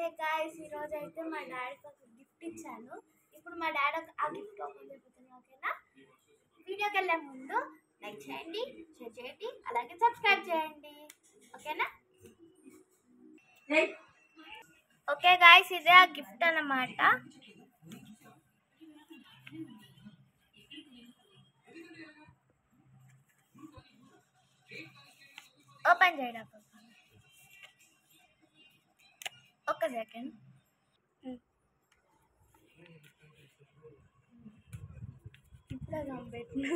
Okay guys, ఈరోజు అయితే మా డాడీకి ఒక గిఫ్ట్ ఇచ్చాను. ఇప్పుడు మా డాడీ ఆ గిఫ్ట్ ఓపెన్ చేయబోతున్నాను. ఓకేనా? వీడియోకి వెళ్ళే ముందు లైక్ చేయండి, షేర్ చేయండి, అలాగే సబ్స్క్రైబ్ చేయండి. ఓకేనా? ఓకే గాయ్స్, ఇదే ఆ గిఫ్ట్ అన్నమాట. ఓపెన్ చేయడం ఒక్క సెకండ్. ఇప్పుడే కంపెట్టిన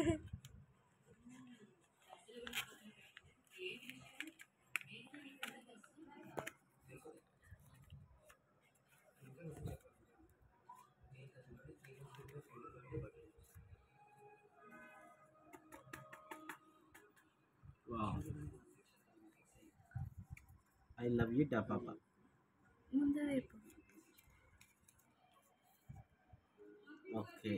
Wow. I love you, da Papa. ముందు వైపు. Okay.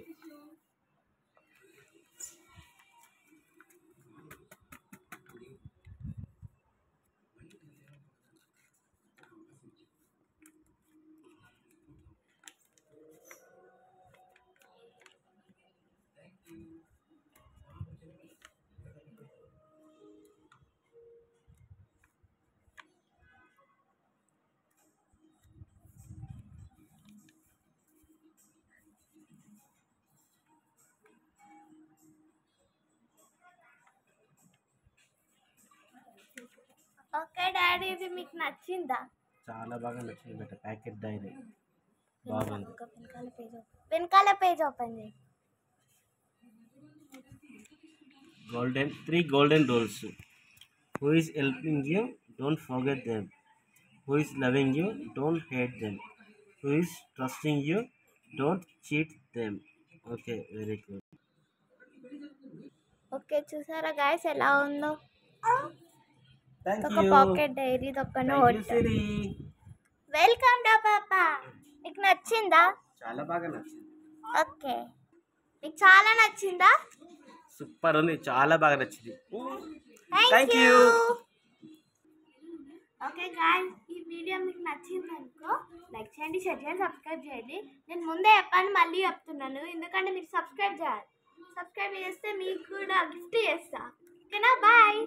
ఓకే డాడీ, ఇది మీకు నచ్చిందా? చాలా బాగా నచ్చింది బేట. ప్యాకెట్ డైరీ బాగుంది. వెనకాల పేజ్ ఓపెన్ చేయి. Three golden rules. Who is helping you? Don't forget them. Who is loving you? Don't hate them. Who is trusting you? Don't cheat them. Okay, very good. Okay, చూసారా guys ఎలా ఉందో? Thank ఒక you. Pocket dairy, ఒక Thank note. you, Siri. Welcome డా పాపా. మీకు నచ్చిందా? చాలా బాగా నచ్చింది. ఓకే, మీకు చాలా నచ్చిందా? సూపర్ ఉంది, చాలా బాగా నచ్చింది. Thank you. ఓకే గాయ్స్, ఈ వీడియో మీకు నచ్చింది అనుకో లైక్ చేయండి, షేర్ చేయండి, సబ్స్క్రైబ్ చేయండి. నేను ముందే చెప్పాను, మళ్ళీ చెప్తున్నాను, ఎందుకంటే మీరు సబ్స్క్రైబ్ చేయాలి. సబ్స్క్రైబ్ చేస్తే మీకు కూడా గిఫ్ట్ చేస్తా. ఓకేనా? బాయ్.